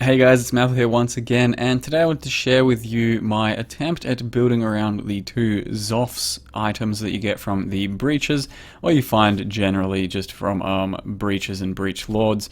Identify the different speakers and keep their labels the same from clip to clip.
Speaker 1: Hey guys, it's Math here once again, and today I want to share with you my attempt at building around the two Xophs items that you get from the breaches, or you find generally just from breaches and breach lords,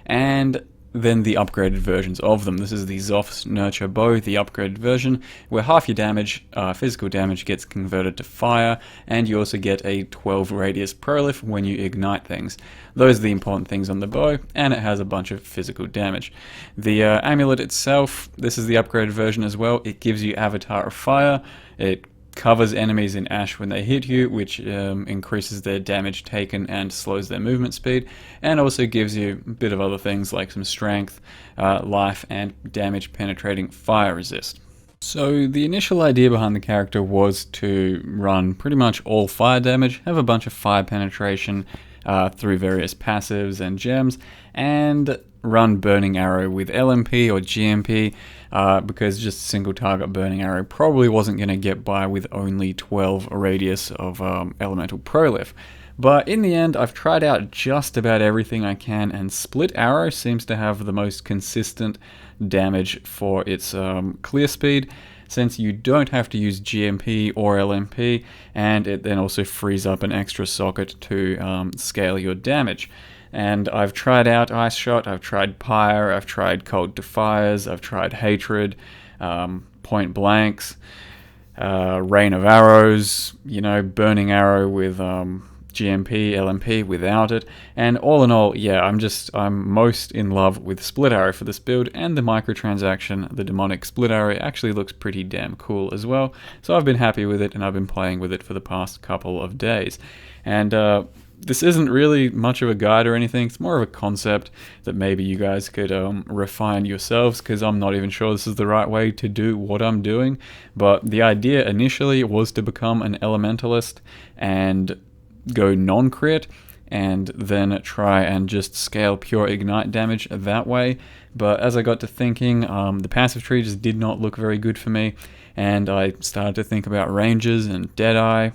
Speaker 1: and then the upgraded versions of them. This is the Xoph's Nurture Bow, the upgraded version, where half your damage, physical damage, gets converted to fire, and you also get a 12 radius prolif when you ignite things. Those are the important things on the bow, and it has a bunch of physical damage. The amulet itself, this is the upgraded version as well. It gives you Avatar of Fire. It covers enemies in ash when they hit you, which increases their damage taken and slows their movement speed, and also gives you a bit of other things like some strength, life, and damage penetrating fire resist. So the initial idea behind the character was to run pretty much all fire damage, have a bunch of fire penetration through various passives and gems, and run Burning Arrow with LMP or GMP, because just single target Burning Arrow probably wasn't going to get by with only 12 radius of elemental prolif. But in the end, I've tried out just about everything I can, and Split Arrow seems to have the most consistent damage for its clear speed, since you don't have to use GMP or LMP, and it then also frees up an extra socket to scale your damage. And I've tried out Ice Shot, I've tried Pyre, I've tried Cold Defiers, I've tried Hatred, Point Blanks, Rain of Arrows, Burning Arrow with GMP, LMP without it, and all in all, yeah, I'm most in love with Split Arrow for this build, and the microtransaction, the demonic Split Arrow, actually looks pretty damn cool as well, so I've been happy with it, and I've been playing with it for the past couple of days. And this isn't really much of a guide or anything, it's more of a concept that maybe you guys could refine yourselves, because I'm not even sure this is the right way to do what I'm doing, but the idea initially was to become an elementalist and go non-crit, and then try and just scale pure ignite damage that way. But as I got to thinking, the passive tree just did not look very good for me, and I started to think about ranges and Deadeye,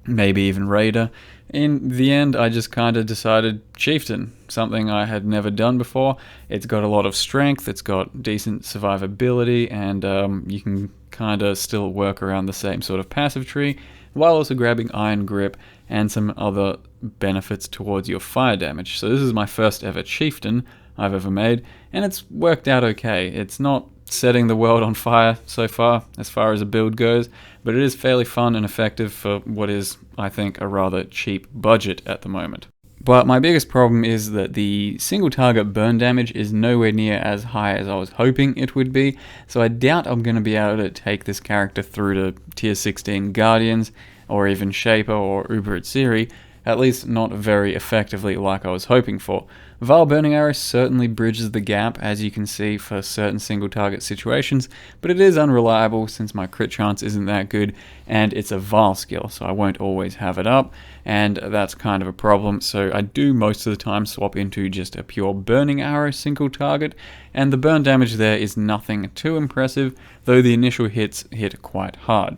Speaker 1: maybe even Raider. In the end, I just kind of decided Chieftan, something I had never done before. It's got a lot of strength, it's got decent survivability, and you can kind of still work around the same sort of passive tree, while also grabbing Iron Grip and some other benefits towards your fire damage. So this is my first ever Chieftan I've ever made, and it's worked out okay. It's not setting the world on fire so far as a build goes, but it is fairly fun and effective for what is, I think, a rather cheap budget at the moment. But my biggest problem is that the single target burn damage is nowhere near as high as I was hoping it would be, so I doubt I'm going to be able to take this character through to tier 16 Guardians, or even Shaper or Uber Atziri, at least not very effectively like I was hoping for. Val Burning Arrow certainly bridges the gap, as you can see, for certain single target situations, but it is unreliable since my crit chance isn't that good, and it's a Val skill, so I won't always have it up, and that's kind of a problem. So I do most of the time swap into just a pure Burning Arrow single target, and the burn damage there is nothing too impressive, though the initial hits hit quite hard.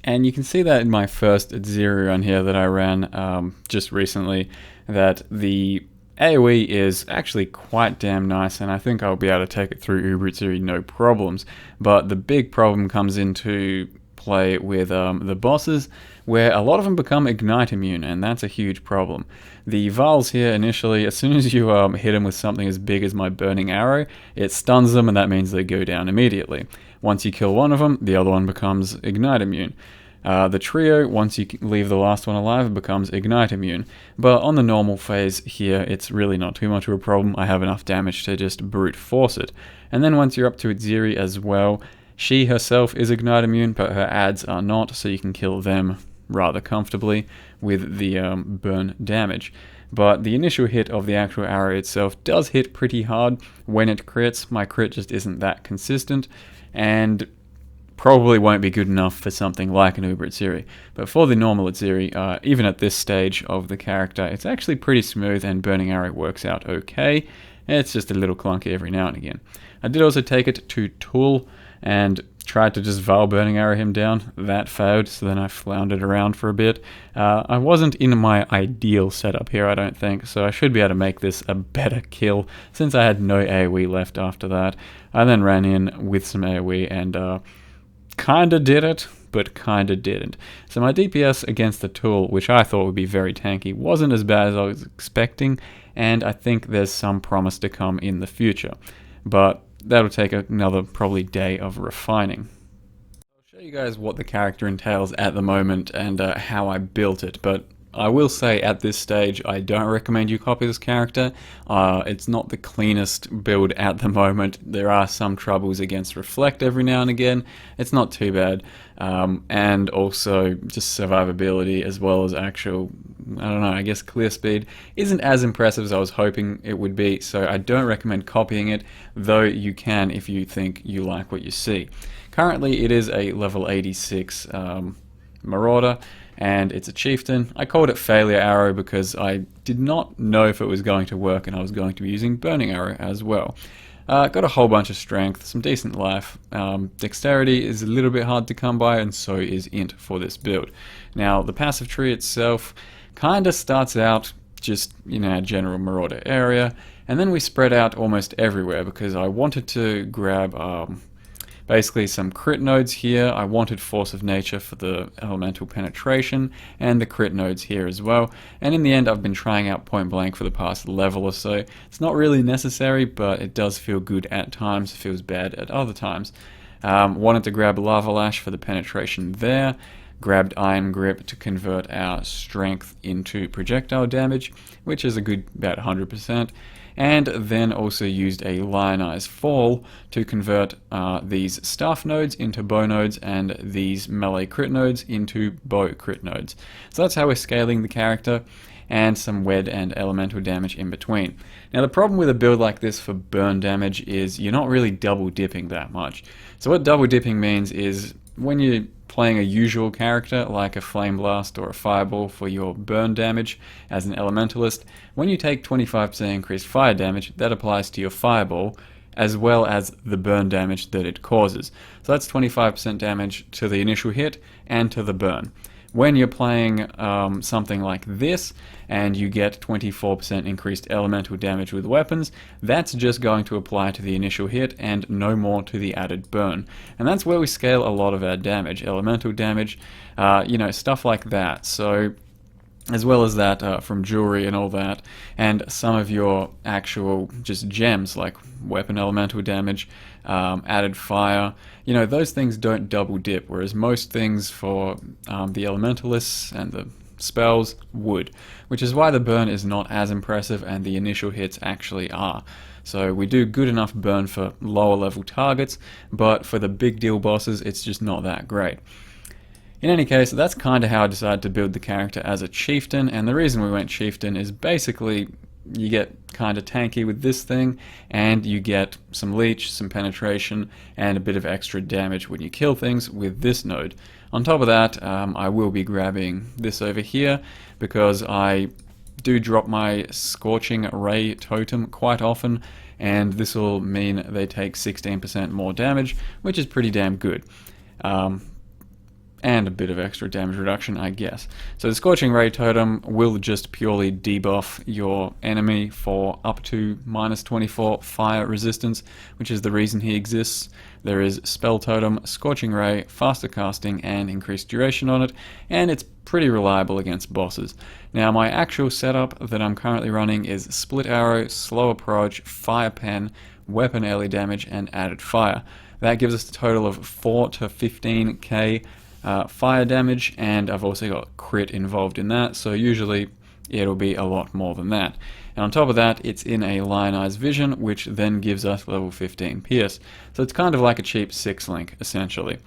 Speaker 1: And you can see that in my first Atziri run here that I ran just recently, that the AoE is actually quite damn nice, and I think I'll be able to take it through Uber Atziri no problems. But the big problem comes into play with the bosses, where a lot of them become ignite immune, and that's a huge problem. The Vals here initially, as soon as you hit them with something as big as my Burning Arrow, it stuns them, and that means they go down immediately. Once you kill one of them, the other one becomes ignite immune. The trio, once you leave the last one alive, it becomes ignite immune. But on the normal phase here, it's really not too much of a problem. I have enough damage to just brute force it. And then once you're up to Atziri as well, she herself is ignite immune, but her adds are not, so you can kill them rather comfortably with the burn damage. But the initial hit of the actual arrow itself does hit pretty hard when it crits. My crit just isn't that consistent, and probably won't be good enough for something like an Uber Atziri. But for the normal Atziri, even at this stage of the character, it's actually pretty smooth, and Burning Arrow works out okay. It's just a little clunky every now and again. I did also take it to Tool, and tried to just Vile Burning Arrow him down. That failed, so then I floundered around for a bit. I wasn't in my ideal setup here, I don't think, so I should be able to make this a better kill since I had no AoE left after that. I then ran in with some AoE and kinda did it, but kinda didn't. So my DPS against the tool, which I thought would be very tanky, wasn't as bad as I was expecting, and I think there's some promise to come in the future. But that'll take another probably day of refining. I'll show you guys what the character entails at the moment and how I built it, but I will say at this stage I don't recommend you copy this character. It's not the cleanest build at the moment. There are some troubles against Reflect every now and again. It's not too bad. And also just survivability as well as actual, I don't know, I guess clear speed isn't as impressive as I was hoping it would be, so I don't recommend copying it, though you can if you think you like what you see. Currently it is a level 86 Marauder, and it's a Chieftain. I called it Failure Arrow because I did not know if it was going to work and I was going to be using Burning Arrow as well. Got a whole bunch of strength, some decent life. Dexterity is a little bit hard to come by, and so is Int for this build. Now, the passive tree itself kind of starts out just in our general Marauder area, and then we spread out almost everywhere because I wanted to grab basically some crit nodes here. I wanted Force of Nature for the elemental penetration, and the crit nodes here as well. And in the end, I've been trying out Point Blank for the past level or so. It's not really necessary, but it does feel good at times, feels bad at other times. Wanted to grab Lava Lash for the penetration there. Grabbed Iron Grip to convert our strength into projectile damage, which is a good about 100%. And then also used a Lioneye's Fall to convert these staff nodes into bow nodes and these melee crit nodes into bow crit nodes. So that's how we're scaling the character, and some wed and elemental damage in between. Now the problem with a build like this for burn damage is you're not really double dipping that much. So what double dipping means is when you're playing a usual character like a Flame Blast or a Fireball for your burn damage as an Elementalist, when you take 25% increased fire damage, that applies to your Fireball as well as the burn damage that it causes. So that's 25% damage to the initial hit and to the burn. When you're playing something like this and you get 24% increased elemental damage with weapons, that's just going to apply to the initial hit and no more to the added burn. And that's where we scale a lot of our damage, elemental damage, stuff like that. So as well as that from jewelry and all that, and some of your actual just gems like weapon elemental damage, added fire, those things don't double dip, whereas most things for the elementalists and the spells would, which is why the burn is not as impressive and the initial hits actually are. So we do good enough burn for lower level targets, but for the big deal bosses it's just not that great. In any case, that's kind of how I decided to build the character as a Chieftain, and the reason we went Chieftain is basically you get kind of tanky with this thing, and you get some leech, some penetration, and a bit of extra damage when you kill things with this node. On top of that, I will be grabbing this over here, because I do drop my Scorching Ray totem quite often, and this will mean they take 16% more damage, which is pretty damn good. And a bit of extra damage reduction, I guess. So the Scorching Ray Totem will just purely debuff your enemy for up to -24 fire resistance, which is the reason he exists. There is Spell Totem, Scorching Ray, faster casting, and increased duration on it, and it's pretty reliable against bosses. Now my actual setup that I'm currently running is Split Arrow, Slow Approach, Fire Pen, Weapon Early Damage, and Added Fire. That gives us a total of 4 to 15k fire damage, and I've also got crit involved in that, so usually it'll be a lot more than that. And on top of that, it's in a Lioneye's Vision, which then gives us level 15 Pierce. So it's kind of like a cheap 6-link, essentially.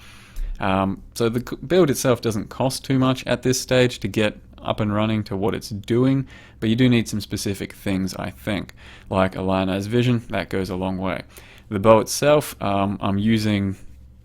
Speaker 1: So the build itself doesn't cost too much at this stage to get up and running to what it's doing, but you do need some specific things, I think, like a Lioneye's Vision. That goes a long way. The bow itself, I'm using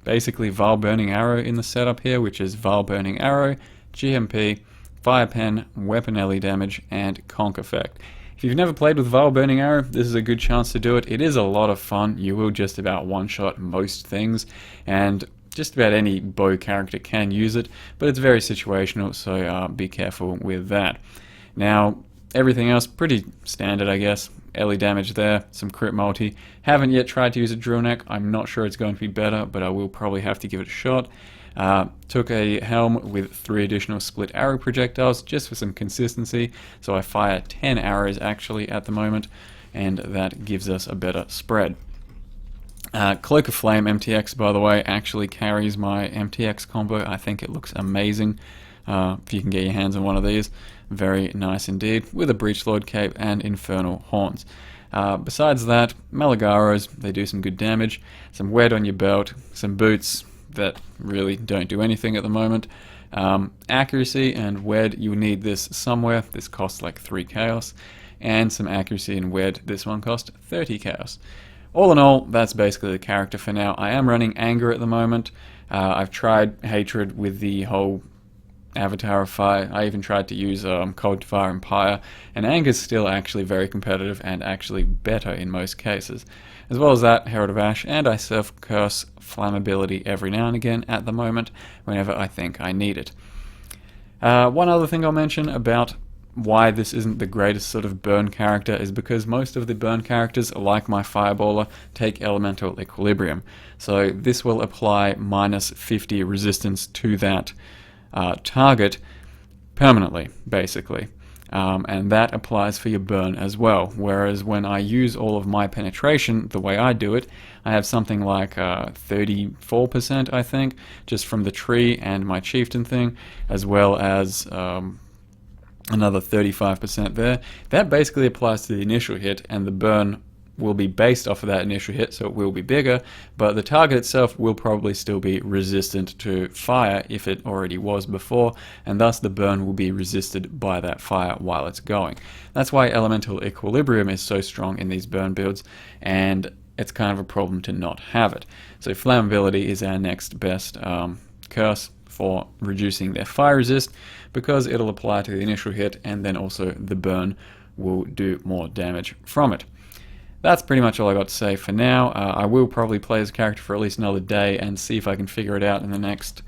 Speaker 1: basically Vile Burning Arrow in the setup here, which is Vile Burning Arrow, GMP, Fire Pen, Weapon Ellie Damage, and Conk Effect. If you've never played with Vile Burning Arrow, this is a good chance to do it. It is a lot of fun. You will just about one-shot most things, and just about any bow character can use it, but it's very situational, so be careful with that. Now, everything else pretty standard, I guess. Early damage there, some crit multi. Haven't yet tried to use a drill neck. I'm not sure it's going to be better, but I will probably have to give it a shot. Took a helm with 3 additional split arrow projectiles just for some consistency, so I fire 10 arrows actually at the moment, and that gives us a better spread. Cloak of Flame MTX, by the way, actually carries my MTX combo. I think it looks amazing. If you can get your hands on one of these, very nice indeed, with a Breachlord cape and Infernal Horns. Besides that, Malagaros, they do some good damage, some Wed on your belt, some boots that really don't do anything at the moment. Accuracy and Wed, you need this somewhere. This costs like 3 chaos, and some accuracy and Wed, this one cost 30 chaos. All in all, that's basically the character for now. I am running Anger at the moment. I've tried Hatred with the whole Avatar of Fire. I even tried to use Cold Fire and Pyre, and Anger's still actually very competitive and actually better in most cases. As well as that, Herald of Ash, and I self curse Flammability every now and again at the moment, whenever I think I need it. One other thing I'll mention about why this isn't the greatest sort of burn character is because most of the burn characters, like my Fireballer, take Elemental Equilibrium. So this will apply minus 50 resistance to that target permanently, basically. And that applies for your burn as well. Whereas when I use all of my penetration, the way I do it, I have something like 34%, I think, just from the tree and my Chieftan thing, as well as another 35% there. That basically applies to the initial hit, and the burn will be based off of that initial hit, so it will be bigger, but the target itself will probably still be resistant to fire if it already was before, and thus the burn will be resisted by that fire while it's going. That's why Elemental Equilibrium is so strong in these burn builds, and it's kind of a problem to not have it. So Flammability is our next best curse for reducing their fire resist, because it'll apply to the initial hit, and then also the burn will do more damage from it. That's pretty much all I got to say for now. I will probably play as a character for at least another day and see if I can figure it out in the next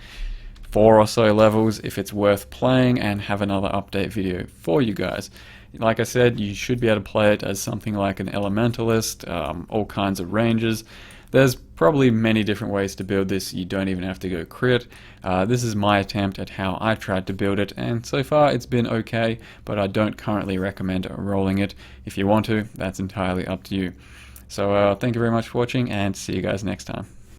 Speaker 1: 4 or so levels, if it's worth playing, and have another update video for you guys. Like I said, you should be able to play it as something like an Elementalist, all kinds of ranges. There's probably many different ways to build this. You don't even have to go crit. This is my attempt at how I tried to build it, and so far it's been okay, but I don't currently recommend rolling it. If you want to, that's entirely up to you. So thank you very much for watching, and see you guys next time.